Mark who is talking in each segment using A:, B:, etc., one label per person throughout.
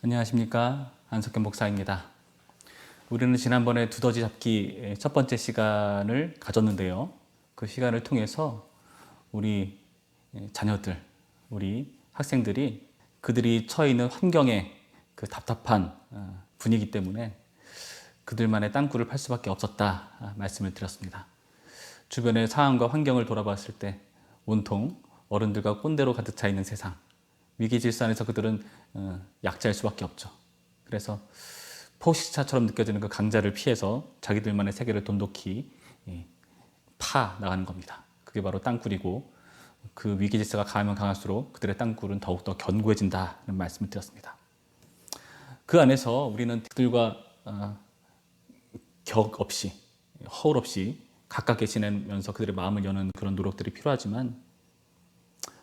A: 안녕하십니까, 안석현 목사입니다. 우리는 지난번에 두더지 잡기 첫 번째 시간을 가졌는데요. 그 시간을 통해서 우리 자녀들, 우리 학생들이 그들이 처해 있는 환경에 그 답답한 분위기 때문에 그들만의 땅굴을 팔 수밖에 없었다 말씀을 드렸습니다. 주변의 상황과 환경을 돌아봤을 때 온통 어른들과 꼰대로 가득 차 있는 세상, 위기 질서 안에서 그들은 약자일 수밖에 없죠. 그래서 포식자처럼 느껴지는 그 강자를 피해서 자기들만의 세계를 돈독히 파 나가는 겁니다. 그게 바로 땅굴이고, 그 위기 질서가 강하면 강할수록 그들의 땅굴은 더욱더 견고해진다는 말씀을 드렸습니다. 그 안에서 우리는 그들과 격 없이, 허울 없이 가깝게 지내면서 그들의 마음을 여는 그런 노력들이 필요하지만,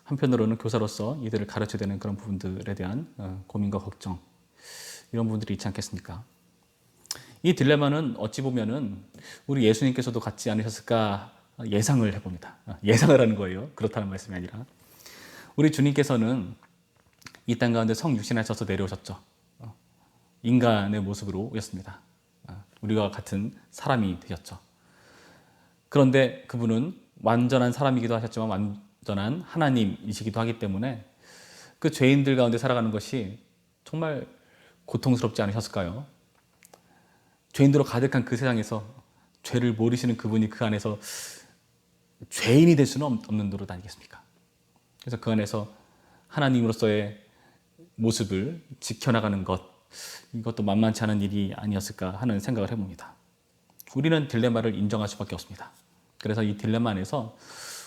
A: 한편으로는 교사로서 이들을 가르쳐야 되는 그런 부분들에 대한 고민과 걱정, 이런 부분들이 있지 않겠습니까? 이 딜레마는 어찌 보면은 우리 예수님께서도 갖지 않으셨을까 예상을 해봅니다. 예상을 하는 거예요. 그렇다는 말씀이 아니라. 우리 주님께서는 이 땅 가운데 성육신하셔서 내려오셨죠. 인간의 모습으로 오셨습니다. 우리와 같은 사람이 되셨죠. 그런데 그분은 완전한 사람이기도 하셨지만 완전한 하나님이시기도 하기 때문에 그 죄인들 가운데 살아가는 것이 정말 고통스럽지 않으셨을까요? 죄인들로 가득한 그 세상에서 죄를 모르시는 그분이 그 안에서 죄인이 될 수는 없는 노릇 아니겠습니까? 그래서 그 안에서 하나님으로서의 모습을 지켜나가는 것, 이것도 만만치 않은 일이 아니었을까 하는 생각을 해봅니다. 우리는 딜레마를 인정할 수밖에 없습니다. 그래서 이 딜레마 안에서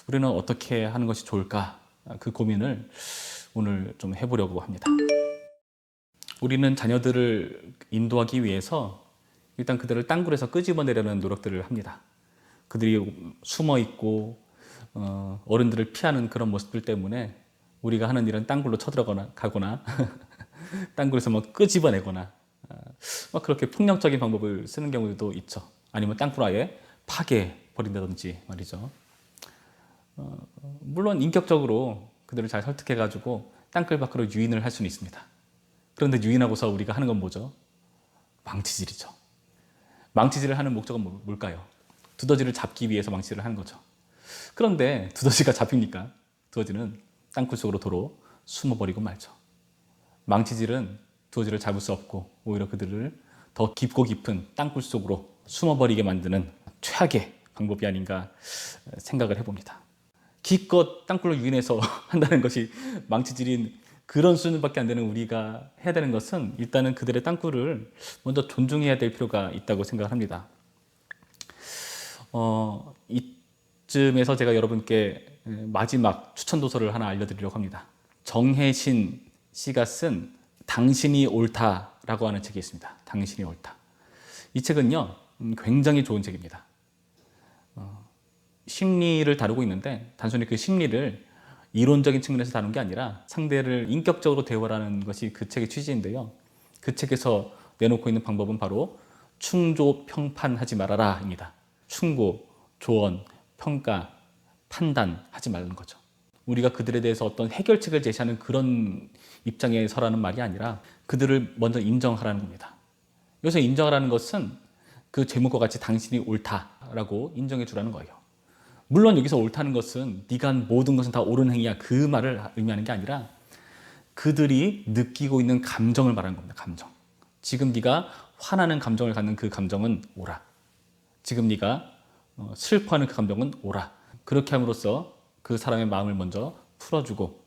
A: 우리는 어떻게 하는 것이 좋을까, 그 고민을 오늘 좀 해보려고 합니다. 우리는 자녀들을 인도하기 위해서 일단 그들을 땅굴에서 끄집어내려는 노력들을 합니다. 그들이 숨어 있고 어른들을 피하는 그런 모습들 때문에 우리가 하는 일은 땅굴로 쳐들어가거나 땅굴에서 뭐 끄집어내거나 막 그렇게 폭력적인 방법을 쓰는 경우도 있죠. 아니면 땅굴 아예 파괴 버린다든지 말이죠. 물론 인격적으로 그들을 잘 설득해가지고 땅굴 밖으로 유인을 할 수는 있습니다. 그런데 유인하고서 우리가 하는 건 뭐죠? 망치질이죠. 망치질을 하는 목적은 뭘까요? 두더지를 잡기 위해서 망치질을 하는 거죠. 그런데 두더지가 잡힙니까? 두더지는 땅굴 속으로 도로 숨어버리고 말죠. 망치질은 두더지를 잡을 수 없고 오히려 그들을 더 깊고 깊은 땅굴 속으로 숨어버리게 만드는 최악의 방법이 아닌가 생각을 해봅니다. 기껏 땅굴로 유인해서 한다는 것이 망치질인 그런 수준밖에 안 되는 우리가 해야 되는 것은 일단은 그들의 땅굴을 먼저 존중해야 될 필요가 있다고 생각을 합니다. 이쯤에서 제가 여러분께 마지막 추천 도서를 하나 알려드리려고 합니다. 정혜신 씨가 쓴 당신이 옳다라고 하는 책이 있습니다. 당신이 옳다. 이 책은요, 굉장히 좋은 책입니다. 심리를 다루고 있는데 단순히 그 심리를 이론적인 측면에서 다룬 게 아니라 상대를 인격적으로 대화하는 것이 그 책의 취지인데요. 그 책에서 내놓고 있는 방법은 바로 충조 평판하지 말아라입니다. 충고, 조언, 평가, 판단하지 말라는 거죠. 우리가 그들에 대해서 어떤 해결책을 제시하는 그런 입장에 서라는 말이 아니라 그들을 먼저 인정하라는 겁니다. 여기서 인정하라는 것은 그 제목과 같이 당신이 옳다라고 인정해 주라는 거예요. 물론 여기서 옳다는 것은 네가 한 모든 것은 다 옳은 행위야, 그 말을 의미하는 게 아니라 그들이 느끼고 있는 감정을 말하는 겁니다. 감정. 지금 네가 화나는 감정을 갖는 그 감정은 옳아. 지금 네가 슬퍼하는 그 감정은 옳아. 그렇게 함으로써 그 사람의 마음을 먼저 풀어주고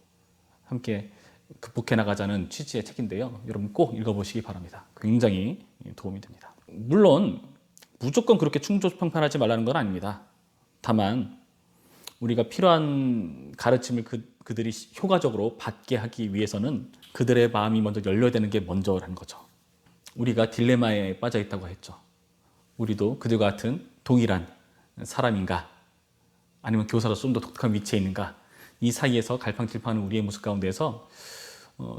A: 함께 극복해 나가자는 취지의 책인데요. 여러분 꼭 읽어보시기 바랍니다. 굉장히 도움이 됩니다. 물론 무조건 그렇게 충조평판하지 말라는 건 아닙니다. 다만 우리가 필요한 가르침을 그들이 효과적으로 받게 하기 위해서는 그들의 마음이 먼저 열려야 되는 게 먼저라는 거죠. 우리가 딜레마에 빠져 있다고 했죠. 우리도 그들과 같은 동일한 사람인가, 아니면 교사로 좀 더 독특한 위치에 있는가, 이 사이에서 갈팡질팡하는 우리의 모습 가운데서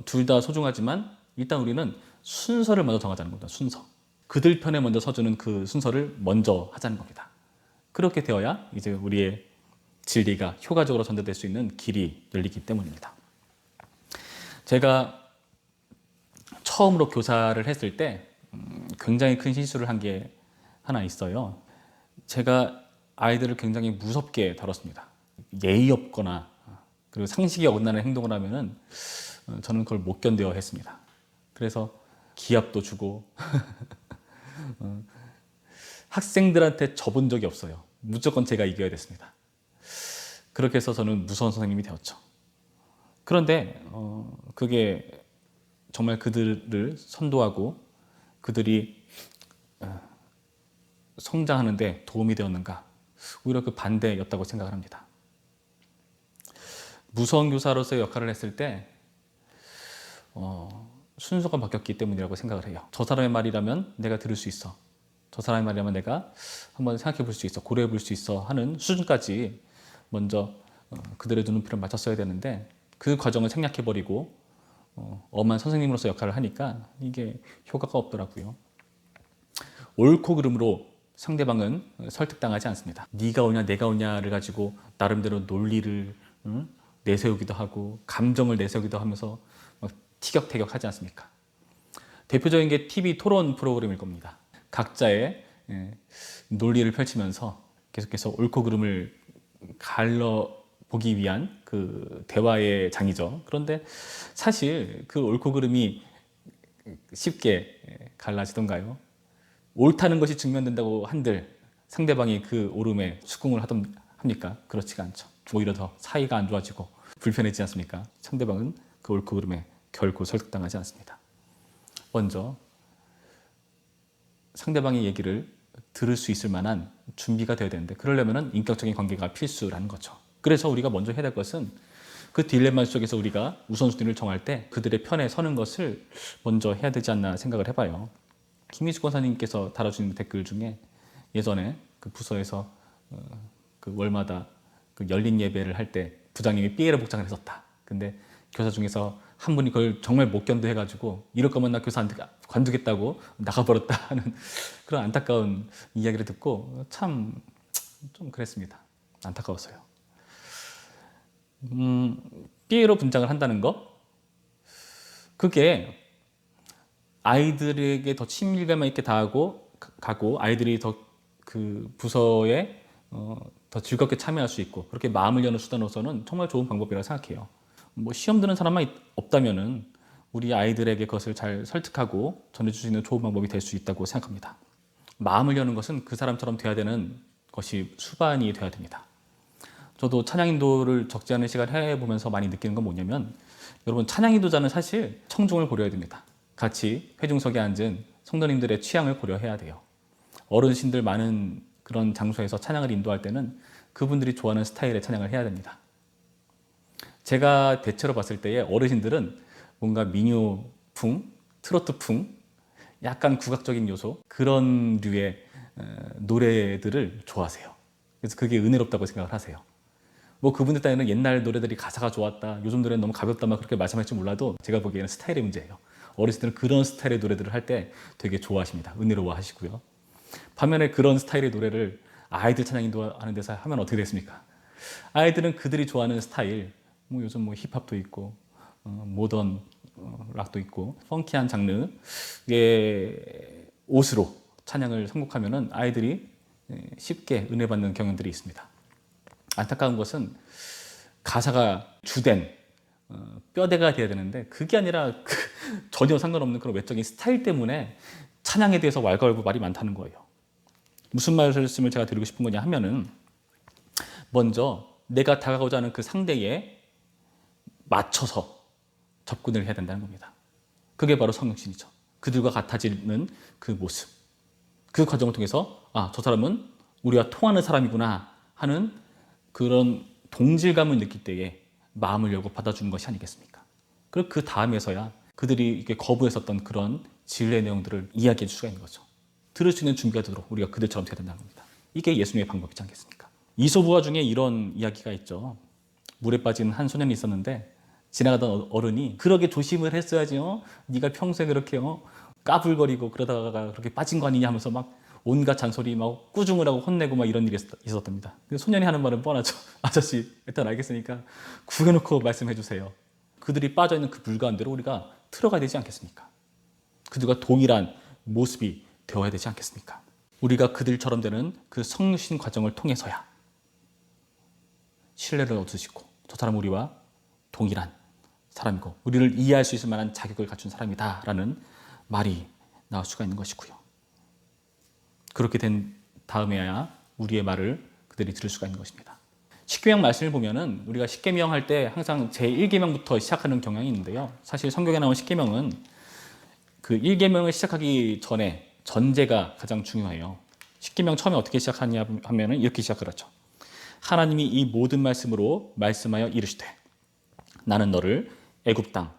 A: 둘 다 소중하지만 일단 우리는 순서를 먼저 정하자는 겁니다. 순서. 그들 편에 먼저 서주는 그 순서를 먼저 하자는 겁니다. 그렇게 되어야 이제 우리의 진리가 효과적으로 전달될 수 있는 길이 열리기 때문입니다. 제가 처음으로 교사를 했을 때 굉장히 큰 실수를 한 게 하나 있어요. 제가 아이들을 굉장히 무섭게 다뤘습니다. 예의 없거나 그리고 상식에 어긋나는 행동을 하면은 저는 그걸 못 견뎌 했습니다. 그래서 기합도 주고 학생들한테 져본 적이 없어요. 무조건 제가 이겨야 됐습니다. 그렇게 해서 저는 무서운 선생님이 되었죠. 그런데 그게 정말 그들을 선도하고 그들이 성장하는 데 도움이 되었는가? 오히려 그 반대였다고 생각을 합니다. 무서운 교사로서의 역할을 했을 때 순서가 바뀌었기 때문이라고 생각을 해요. 저 사람의 말이라면 내가 들을 수 있어. 저 사람의 말이라면 내가 한번 생각해 볼 수 있어. 고려해 볼 수 있어 하는 수준까지 먼저 그들의 눈높이를 맞췄어야 되는데 그 과정을 생략해 버리고 엄한 선생님으로서 역할을 하니까 이게 효과가 없더라고요. 옳고 그름으로 상대방은 설득당하지 않습니다. 네가 오냐 내가 오냐를 가지고 나름대로 논리를 내세우기도 하고 감정을 내세우기도 하면서 막 티격태격하지 않습니까? 대표적인 게 TV 토론 프로그램일 겁니다. 각자의 논리를 펼치면서 계속해서 옳고 그름을 갈라보기 위한 그 대화의 장이죠. 그런데 사실 그 옳고 그름이 쉽게 갈라지던가요? 옳다는 것이 증명된다고 한들 상대방이 그 옳음에 수긍을 합니까? 그렇지가 않죠. 오히려 더 사이가 안 좋아지고 불편해지지 않습니까? 상대방은 그 옳고 그름에 결코 설득당하지 않습니다. 먼저 상대방의 얘기를 들을 수 있을 만한 준비가 되어야 되는데 그러려면 인격적인 관계가 필수라는 거죠. 그래서 우리가 먼저 해야 될 것은 그 딜레마 속에서 우리가 우선순위를 정할 때 그들의 편에 서는 것을 먼저 해야 되지 않나 생각을 해봐요. 김희수 권사님께서 달아주신 댓글 중에 예전에 그 부서에서 그 월마다 그 열린 예배를 할 때 부장님이 삐에로 복장을 했었다. 근데 교사 중에서 한 분이 그걸 정말 못 견뎌 해가지고 이럴 거면 나 교사한테 관두겠다고 나가버렸다 하는 그런 안타까운 이야기를 듣고 참 좀 그랬습니다. 안타까웠어요. 삐에로 분장을 한다는 거 그게 아이들에게 더 친밀감 있게 다하고 가고 아이들이 더 그 부서에 더 즐겁게 참여할 수 있고 그렇게 마음을 여는 수단으로서는 정말 좋은 방법이라고 생각해요. 뭐 시험 드는 사람만 없다면은 우리 아이들에게 그것을 잘 설득하고 전해줄 수 있는 좋은 방법이 될 수 있다고 생각합니다. 마음을 여는 것은 그 사람처럼 돼야 되는 것이 수반이 돼야 됩니다. 저도 찬양 인도를 적지 않은 시간 해보면서 많이 느끼는 건 뭐냐면 여러분 찬양 인도자는 사실 청중을 고려해야 됩니다. 같이 회중석에 앉은 성도님들의 취향을 고려해야 돼요. 어르신들 많은 그런 장소에서 찬양을 인도할 때는 그분들이 좋아하는 스타일의 찬양을 해야 됩니다. 제가 대체로 봤을 때에 어르신들은 뭔가 민요풍, 트로트풍, 약간 국악적인 요소 그런 류의 노래들을 좋아하세요. 그래서 그게 은혜롭다고 생각을 하세요. 뭐 그분들 딴에는 옛날 노래들이 가사가 좋았다, 요즘 노래는 너무 가볍다 막 그렇게 말씀할지 몰라도 제가 보기에는 스타일의 문제예요. 어르신들은 그런 스타일의 노래들을 할 때 되게 좋아하십니다. 은혜로워하시고요. 반면에 그런 스타일의 노래를 아이들 찬양 인도하는 데서 하면 어떻게 됐습니까? 아이들은 그들이 좋아하는 스타일, 뭐 요즘 뭐 힙합도 있고 모던 락도 있고 펑키한 장르의 옷으로 찬양을 선곡하면은 아이들이 쉽게 은혜 받는 경향들이 있습니다. 안타까운 것은 가사가 주된 뼈대가 돼야 되는데 그게 아니라 전혀 상관없는 그런 외적인 스타일 때문에 찬양에 대해서 왈가왈부 말이 많다는 거예요. 무슨 말씀을 제가 드리고 싶은 거냐 하면은 먼저 내가 다가가고자 하는 그 상대에 맞춰서 접근을 해야 된다는 겁니다. 그게 바로 성육신이죠. 그들과 같아지는 그 모습. 그 과정을 통해서 저 사람은 우리와 통하는 사람이구나 하는 그런 동질감을 느낄 때에 마음을 열고 받아주는 것이 아니겠습니까? 그리고 그 다음에서야 그들이 이렇게 거부했었던 그런 진리의 내용들을 이야기해 줄 수가 있는 거죠. 들을 수 있는 준비가 되도록 우리가 그들처럼 되야 된다는 겁니다. 이게 예수님의 방법이지 않겠습니까? 이소부화 중에 이런 이야기가 있죠. 물에 빠진 한 소년이 있었는데 지나가던 어른이 그러게 조심을 했어야지 네가 평소에 그렇게 까불거리고 그러다가 그렇게 빠진 거 아니냐 하면서 막 온갖 잔소리 막 꾸중을 하고 혼내고 막 이런 일이 있었답니다. 소년이 하는 말은 뻔하죠. 아저씨 일단 알겠으니까 구해놓고 말씀해 주세요. 그들이 빠져있는 그 물 가운데로 우리가 들어가야 되지 않겠습니까? 그들과 동일한 모습이 되어야 되지 않겠습니까? 우리가 그들처럼 되는 그 성신 과정을 통해서야 신뢰를 얻으시고 저 사람은 우리와 동일한 사람이고 우리를 이해할 수 있을 만한 자격을 갖춘 사람이다라는 말이 나올 수가 있는 것이고요. 그렇게 된 다음에야 우리의 말을 그들이 들을 수가 있는 것입니다. 십계명 말씀을 보면은 우리가 십계명 할 때 항상 제1계명부터 시작하는 경향이 있는데요. 사실 성경에 나온 십계명은 그 1계명을 시작하기 전에 전제가 가장 중요해요. 십계명 처음에 어떻게 시작하냐 하면은 이렇게 시작하죠. 하나님이 이 모든 말씀으로 말씀하여 이르시되 나는 너를 애굽 땅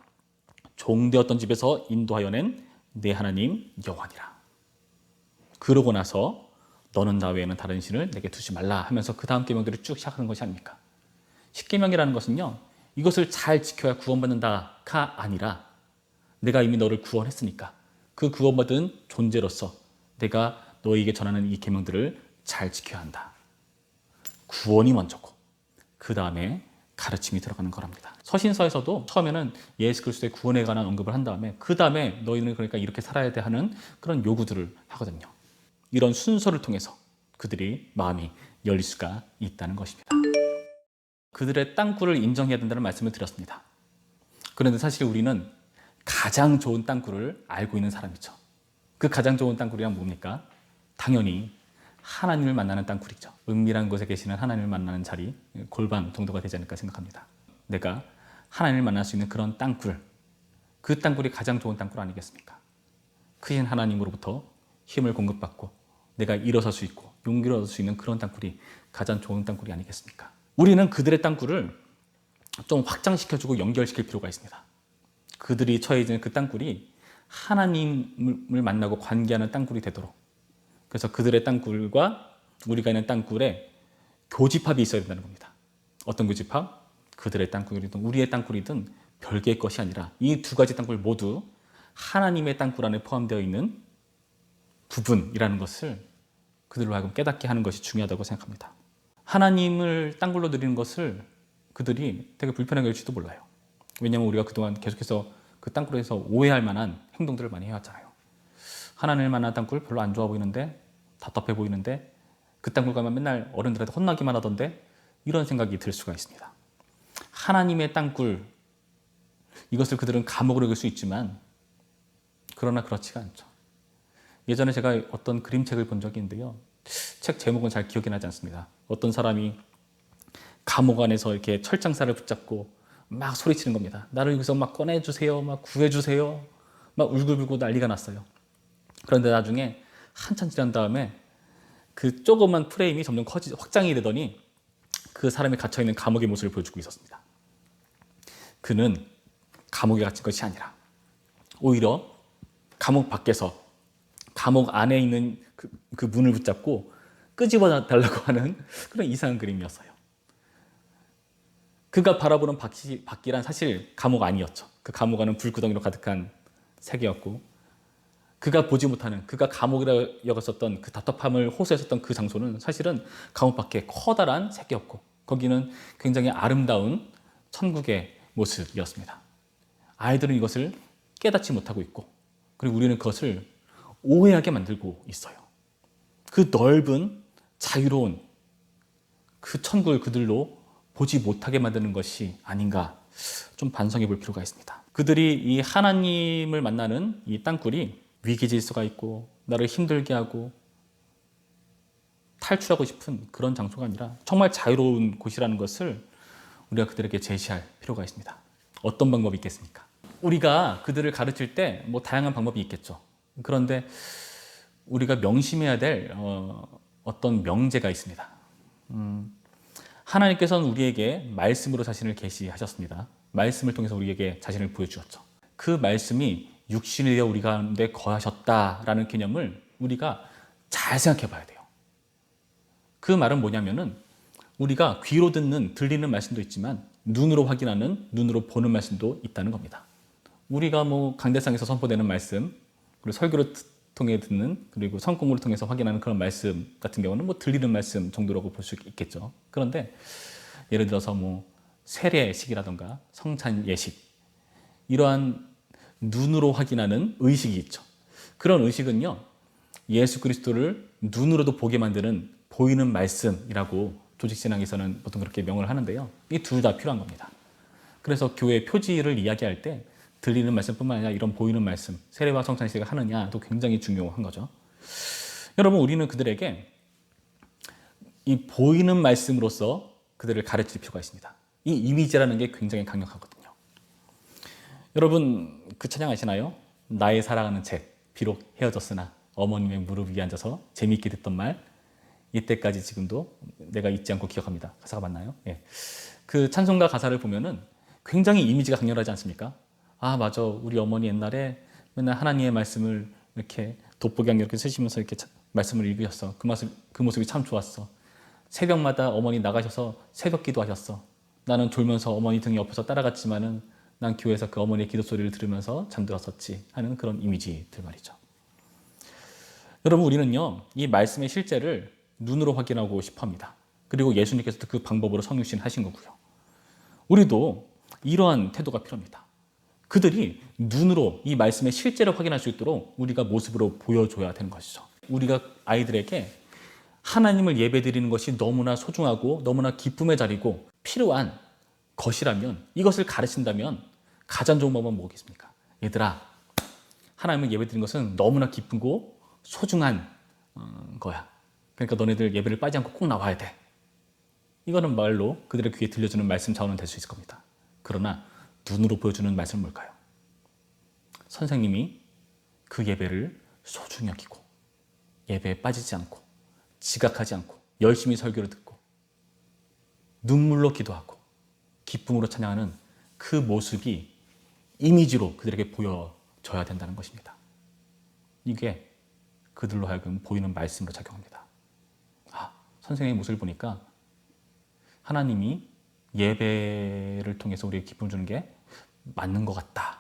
A: 종되었던 집에서 인도하여 낸 내 하나님 여호와니라. 그러고 나서 너는 나 외에는 다른 신을 내게 두지 말라 하면서 그 다음 계명들을 쭉 시작하는 것이 아닙니까? 십계명이라는 것은요, 이것을 잘 지켜야 구원받는다가 아니라 내가 이미 너를 구원했으니까 그 구원받은 존재로서 내가 너에게 전하는 이 계명들을 잘 지켜야 한다. 구원이 먼저고 그 다음에 가르침이 들어가는 거랍니다. 서신서에서도 처음에는 예수 그리스도의 구원에 관한 언급을 한 다음에 그 다음에 너희는 그러니까 이렇게 살아야 돼 하는 그런 요구들을 하거든요. 이런 순서를 통해서 그들이 마음이 열릴 수가 있다는 것입니다. 그들의 땅굴을 인정해야 된다는 말씀을 드렸습니다. 그런데 사실 우리는 가장 좋은 땅굴을 알고 있는 사람이죠. 그 가장 좋은 땅굴이란 뭡니까? 당연히 하나님을 만나는 땅굴이죠. 은밀한 곳에 계시는 하나님을 만나는 자리, 골방 정도가 되지 않을까 생각합니다. 내가 하나님을 만날 수 있는 그런 땅굴, 그 땅굴이 가장 좋은 땅굴 아니겠습니까? 크신 하나님으로부터 힘을 공급받고 내가 일어설 수 있고 용기를 얻을 수 있는 그런 땅굴이 가장 좋은 땅굴이 아니겠습니까? 우리는 그들의 땅굴을 좀 확장시켜주고 연결시킬 필요가 있습니다. 그들이 처해 있는 그 땅굴이 하나님을 만나고 관계하는 땅굴이 되도록, 그래서 그들의 땅굴과 우리가 있는 땅굴에 교집합이 있어야 된다는 겁니다. 어떤 교집합? 그들의 땅굴이든 우리의 땅굴이든 별개의 것이 아니라 이 두 가지 땅굴 모두 하나님의 땅굴 안에 포함되어 있는 부분이라는 것을 그들로 하여금 깨닫게 하는 것이 중요하다고 생각합니다. 하나님을 땅굴로 드리는 것을 그들이 되게 불편하게 할지도 몰라요. 왜냐하면 우리가 그동안 계속해서 그 땅굴에서 오해할 만한 행동들을 많이 해왔잖아요. 하나님을 만난 땅굴 별로 안 좋아 보이는데, 답답해 보이는데, 그 땅굴 가면 맨날 어른들한테 혼나기만 하던데, 이런 생각이 들 수가 있습니다. 하나님의 땅굴, 이것을 그들은 감옥으로 여길 수 있지만 그러나 그렇지가 않죠. 예전에 제가 어떤 그림책을 본 적이 있는데요, 책 제목은 잘 기억이 나지 않습니다. 어떤 사람이 감옥 안에서 이렇게 철장사를 붙잡고 막 소리치는 겁니다. 나를 여기서 막 꺼내주세요, 막 구해주세요, 막 울고불고 난리가 났어요. 그런데 나중에 한참 지난 다음에 그 조그만 프레임이 점점 확장이 되더니 그 사람이 갇혀있는 감옥의 모습을 보여주고 있었습니다. 그는 감옥에 갇힌 것이 아니라 오히려 감옥 밖에서 감옥 안에 있는 그 문을 붙잡고 끄집어 달라고 하는 그런 이상한 그림이었어요. 그가 바라보는 밖이란 사실 감옥 아니었죠. 그 감옥 안은 불구덩이로 가득한 세계였고, 그가 보지 못하는, 그가 감옥이라 여겼었던 그 답답함을 호소했었던 그 장소는 사실은 감옥 밖에 커다란 세계였고, 거기는 굉장히 아름다운 천국의 모습이었습니다. 아이들은 이것을 깨닫지 못하고 있고, 그리고 우리는 그것을 오해하게 만들고 있어요. 그 넓은 자유로운 그 천국을 그들로 보지 못하게 만드는 것이 아닌가, 좀 반성해 볼 필요가 있습니다. 그들이 이 하나님을 만나는 이 땅굴이 위기 질서가 있고 나를 힘들게 하고 탈출하고 싶은 그런 장소가 아니라 정말 자유로운 곳이라는 것을 우리가 그들에게 제시할 필요가 있습니다. 어떤 방법이 있겠습니까? 우리가 그들을 가르칠 때 뭐 다양한 방법이 있겠죠. 그런데 우리가 명심해야 될 어떤 명제가 있습니다. 하나님께서는 우리에게 말씀으로 자신을 계시하셨습니다. 말씀을 통해서 우리에게 자신을 보여주었죠. 그 말씀이 육신이 되어 우리 가운데 거하셨다라는 개념을 우리가 잘 생각해 봐야 돼요. 그 말은 뭐냐면은 우리가 귀로 듣는, 들리는 말씀도 있지만 눈으로 확인하는, 눈으로 보는 말씀도 있다는 겁니다. 우리가 뭐 강대상에서 선포되는 말씀, 그리고 설교를 통해 듣는, 그리고 성공을 통해서 확인하는 그런 말씀 같은 경우는 뭐 들리는 말씀 정도라고 볼 수 있겠죠. 그런데 예를 들어서 뭐 세례식이라던가 성찬 예식, 이러한 눈으로 확인하는 의식이 있죠. 그런 의식은요, 예수 그리스도를 눈으로도 보게 만드는 보이는 말씀이라고 조직신앙에서는 보통 그렇게 명을 하는데요. 이 둘 다 필요한 겁니다. 그래서 교회 표지를 이야기할 때 들리는 말씀뿐만 아니라 이런 보이는 말씀, 세례와 성찬식을 하느냐도 굉장히 중요한 거죠. 여러분, 우리는 그들에게 이 보이는 말씀으로서 그들을 가르칠 필요가 있습니다. 이 이미지라는 게 굉장히 강력하거든요. 여러분, 그 찬양 아시나요? 나의 사랑하는 책, 비록 헤어졌으나 어머님의 무릎 위에 앉아서 재미있게 듣던 말, 이때까지 지금도 내가 잊지 않고 기억합니다. 가사가 맞나요? 예. 그 찬송가 가사를 보면은 굉장히 이미지가 강렬하지 않습니까? 아, 맞아. 우리 어머니 옛날에 맨날 하나님의 말씀을 이렇게 돋보기 이렇게 쓰시면서 이렇게 말씀을 읽으셨어. 그 모습이 참 좋았어. 새벽마다 어머니 나가셔서 새벽 기도하셨어. 나는 졸면서 어머니 등 옆에서 따라갔지만은 난 교회에서 그 어머니의 기도 소리를 들으면서 잠들었었지 하는 그런 이미지들 말이죠. 여러분, 우리는요, 이 말씀의 실제를 눈으로 확인하고 싶어 합니다. 그리고 예수님께서도 그 방법으로 성육신 하신 거고요. 우리도 이러한 태도가 필요합니다. 그들이 눈으로 이 말씀의 실제를 확인할 수 있도록 우리가 모습으로 보여줘야 되는 것이죠. 우리가 아이들에게 하나님을 예배드리는 것이 너무나 소중하고 너무나 기쁨의 자리고 필요한 것이라면, 이것을 가르친다면 가장 좋은 방법은 뭐겠습니까? 얘들아, 하나님을 예배드리는 것은 너무나 기쁘고 소중한 거야. 그러니까 너네들 예배를 빠지지 않고 꼭 나와야 돼. 이거는 말로 그들의 귀에 들려주는 말씀 자원은 될 수 있을 겁니다. 그러나 눈으로 보여주는 말씀은 뭘까요? 선생님이 그 예배를 소중히 여기고 예배에 빠지지 않고 지각하지 않고 열심히 설교를 듣고 눈물로 기도하고 기쁨으로 찬양하는 그 모습이 이미지로 그들에게 보여져야 된다는 것입니다. 이게 그들로 하여금 보이는 말씀으로 작용합니다. 아, 선생님의 모습을 보니까 하나님이 예배를 통해서 우리에게 기쁨을 주는 게 맞는 것 같다.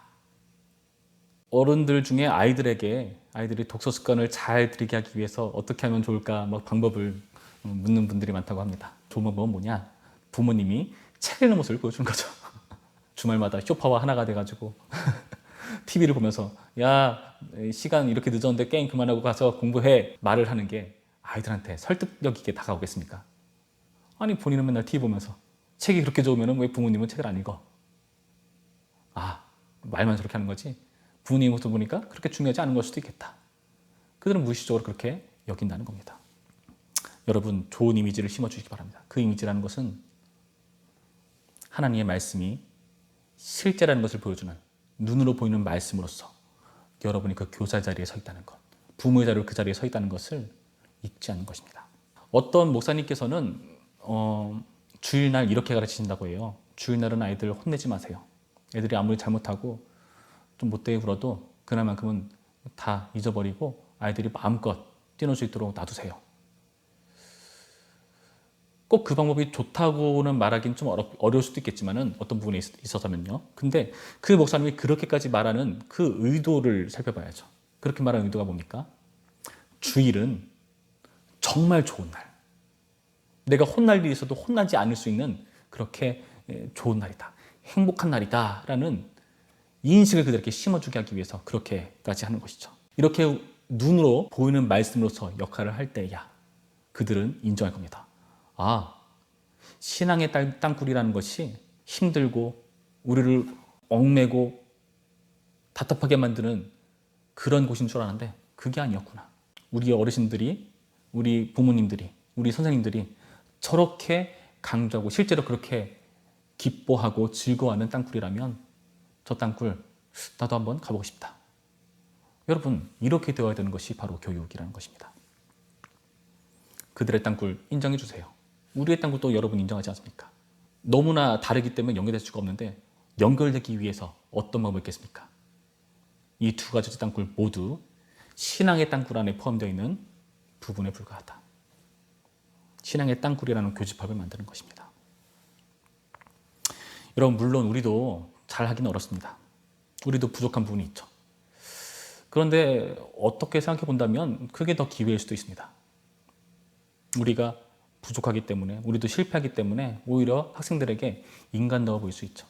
A: 어른들 중에 아이들이 독서 습관을 잘 들이게 하기 위해서 어떻게 하면 좋을까 방법을 묻는 분들이 많다고 합니다. 좋은 방법은 뭐냐? 부모님이 책 읽는 모습을 보여주는 거죠. 주말마다 쇼파와 하나가 돼가지고 TV를 보면서 야, 시간 이렇게 늦었는데 게임 그만하고 가서 공부해 말을 하는 게 아이들한테 설득력 있게 다가오겠습니까? 아니, 본인은 맨날 TV 보면서 책이 그렇게 좋으면 왜 부모님은 책을 안 읽어? 아, 말만 저렇게 하는 거지 부모님 모습 보니까 그렇게 중요하지 않은 걸 수도 있겠다. 그들은 무의식적으로 그렇게 여긴다는 겁니다. 여러분, 좋은 이미지를 심어주시기 바랍니다. 그 이미지라는 것은 하나님의 말씀이 실제라는 것을 보여주는 눈으로 보이는 말씀으로서 여러분이 그 교사 자리에 서 있다는 것, 부모의 자리로 그 자리에 서 있다는 것을 잊지 않는 것입니다. 어떤 목사님께서는 주일날 이렇게 가르치신다고 해요. 주일날은 아이들 혼내지 마세요. 애들이 아무리 잘못하고 좀 못되게 굴어도 그날만큼은 다 잊어버리고 아이들이 마음껏 뛰놀 수 있도록 놔두세요. 꼭 그 방법이 좋다고는 말하기는 좀 어려울 수도 있겠지만은 어떤 부분에 있어서면요. 근데 그 목사님이 그렇게까지 말하는 그 의도를 살펴봐야죠. 그렇게 말하는 의도가 뭡니까? 주일은 정말 좋은 날. 내가 혼날 일이 있어도 혼나지 않을 수 있는 그렇게 좋은 날이다. 행복한 날이다. 라는 이 인식을 그들에게 심어주게 하기 위해서 그렇게까지 하는 것이죠. 이렇게 눈으로 보이는 말씀으로서 역할을 할 때야 그들은 인정할 겁니다. 아, 신앙의 땅굴이라는 것이 힘들고 우리를 얽매고 답답하게 만드는 그런 곳인 줄 알았는데 그게 아니었구나. 우리 어르신들이, 우리 부모님들이, 우리 선생님들이 저렇게 강조하고 실제로 그렇게 기뻐하고 즐거워하는 땅굴이라면 저 땅굴 나도 한번 가보고 싶다. 여러분, 이렇게 되어야 되는 것이 바로 교육이라는 것입니다. 그들의 땅굴 인정해 주세요. 우리의 땅굴도 여러분 인정하지 않습니까? 너무나 다르기 때문에 연결될 수가 없는데 연결되기 위해서 어떤 방법이 있겠습니까? 이 두 가지 땅굴 모두 신앙의 땅굴 안에 포함되어 있는 부분에 불과하다. 신앙의 땅굴이라는 교집합을 만드는 것입니다. 여러분, 물론 우리도 잘 하기는 어렵습니다. 우리도 부족한 부분이 있죠. 그런데 어떻게 생각해 본다면 그게 더 기회일 수도 있습니다. 우리가 부족하기 때문에, 우리도 실패하기 때문에 오히려 학생들에게 인간다워 보일 수 있죠.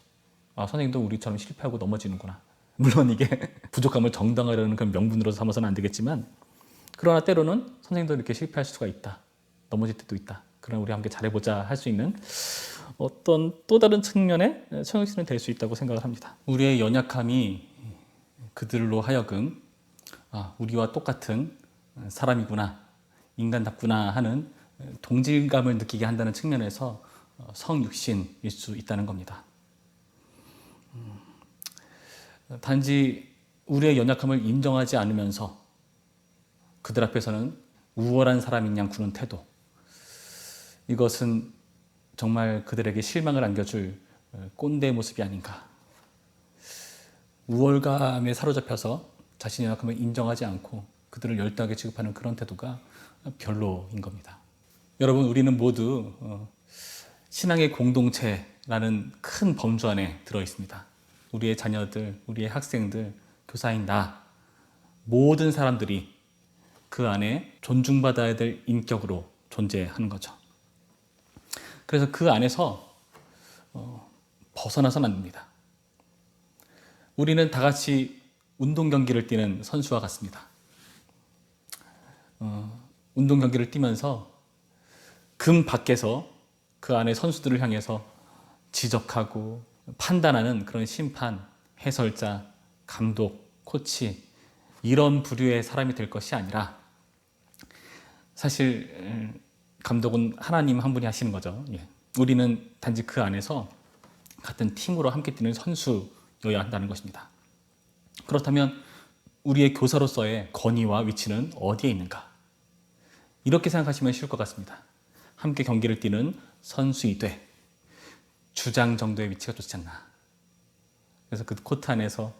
A: 아, 선생님도 우리처럼 실패하고 넘어지는구나. 물론 이게 부족함을 정당화하려는 그런 명분으로 삼아서는 안 되겠지만, 그러나 때로는 선생님도 이렇게 실패할 수가 있다. 넘어질 때도 있다. 그러나 우리 함께 잘해보자 할 수 있는 어떤 또 다른 측면의 청역신은 될 수 있다고 생각을 합니다. 우리의 연약함이 그들로 하여금 우리와 똑같은 사람이구나, 인간답구나 하는 동질감을 느끼게 한다는 측면에서 성육신일 수 있다는 겁니다. 단지 우리의 연약함을 인정하지 않으면서 그들 앞에서는 우월한 사람인 양 구는 태도, 이것은 정말 그들에게 실망을 안겨줄 꼰대의 모습이 아닌가. 우월감에 사로잡혀서 자신의 연약함을 인정하지 않고 그들을 열등하게 취급하는 그런 태도가 별로인 겁니다. 여러분, 우리는 모두 신앙의 공동체라는 큰 범주 안에 들어 있습니다. 우리의 자녀들, 우리의 학생들, 교사인 나, 모든 사람들이 그 안에 존중받아야 될 인격으로 존재하는 거죠. 그래서 그 안에서 벗어나서는 안 됩니다. 우리는 다 같이 운동 경기를 뛰는 선수와 같습니다. 운동 경기를 뛰면서 금 밖에서 그 안에 선수들을 향해서 지적하고 판단하는 그런 심판, 해설자, 감독, 코치, 이런 부류의 사람이 될 것이 아니라, 사실 감독은 하나님 한 분이 하시는 거죠. 우리는 단지 그 안에서 같은 팀으로 함께 뛰는 선수여야 한다는 것입니다. 그렇다면 우리의 교사로서의 권위와 위치는 어디에 있는가? 이렇게 생각하시면 쉬울 것 같습니다. 함께 경기를 뛰는 선수이되 주장 정도의 위치가 좋지 않나. 그래서 그 코트 안에서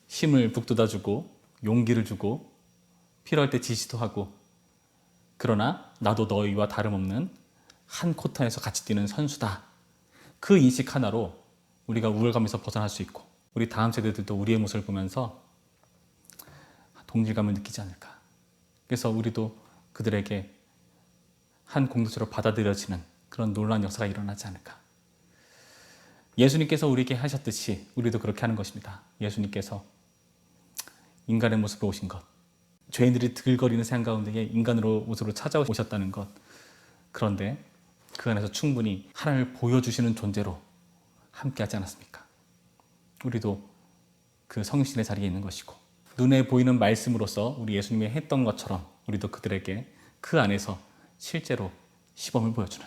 A: 힘을 북돋아주고 용기를 주고 필요할 때 지시도 하고, 그러나 나도 너희와 다름없는 한 코트 안에서 같이 뛰는 선수다. 그 인식 하나로 우리가 우월감에서 벗어날 수 있고, 우리 다음 세대들도 우리의 모습을 보면서 동질감을 느끼지 않을까. 그래서 우리도 그들에게 한 공동체로 받아들여지는 그런 놀라운 역사가 일어나지 않을까. 예수님께서 우리에게 하셨듯이 우리도 그렇게 하는 것입니다. 예수님께서 인간의 모습으로 오신 것, 죄인들이 들거리는 세상 가운데에 인간으로 모습으로 찾아오셨다는 것, 그런데 그 안에서 충분히 하나님을 보여주시는 존재로 함께하지 않았습니까? 우리도 그 성신의 자리에 있는 것이고, 눈에 보이는 말씀으로서 우리 예수님이 했던 것처럼 우리도 그들에게 그 안에서 실제로 시범을 보여주는,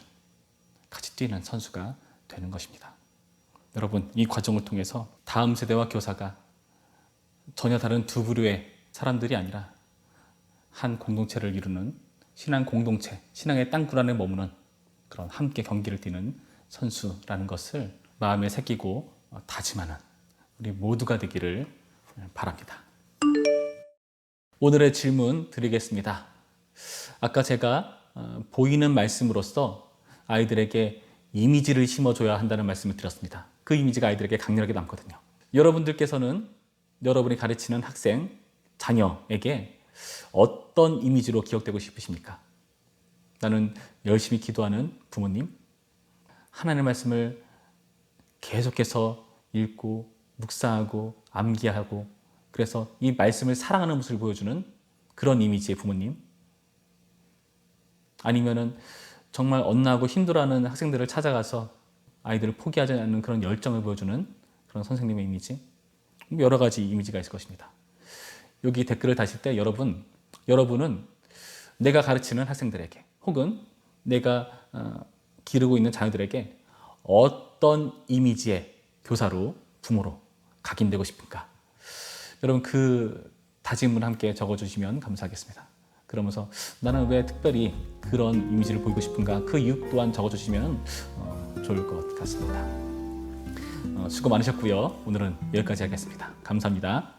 A: 같이 뛰는 선수가 되는 것입니다. 여러분, 이 과정을 통해서 다음 세대와 교사가 전혀 다른 두 부류의 사람들이 아니라 한 공동체를 이루는 신앙 공동체, 신앙의 땅굴 안에 머무는 그런 함께 경기를 뛰는 선수라는 것을 마음에 새기고 다짐하는 우리 모두가 되기를 바랍니다. 오늘의 질문 드리겠습니다. 아까 제가 보이는 말씀으로써 아이들에게 이미지를 심어줘야 한다는 말씀을 드렸습니다. 그 이미지가 아이들에게 강렬하게 남거든요. 여러분들께서는 여러분이 가르치는 학생, 자녀에게 어떤 이미지로 기억되고 싶으십니까? 나는 열심히 기도하는 부모님, 하나님의 말씀을 계속해서 읽고 묵상하고 암기하고, 그래서 이 말씀을 사랑하는 모습을 보여주는 그런 이미지의 부모님, 아니면은 정말 엇나고 힘들어하는 학생들을 찾아가서 아이들을 포기하지 않는 그런 열정을 보여주는 그런 선생님의 이미지, 여러 가지 이미지가 있을 것입니다. 여기 댓글을 다실 때 여러분은 내가 가르치는 학생들에게 혹은 내가 기르고 있는 자녀들에게 어떤 이미지의 교사로, 부모로 각인되고 싶은가? 여러분, 그 다짐을 함께 적어주시면 감사하겠습니다. 그러면서 나는 왜 특별히 그런 이미지를 보이고 싶은가? 그 이유 또한 적어주시면 좋을 것 같습니다. 수고 많으셨고요. 오늘은 여기까지 하겠습니다. 감사합니다.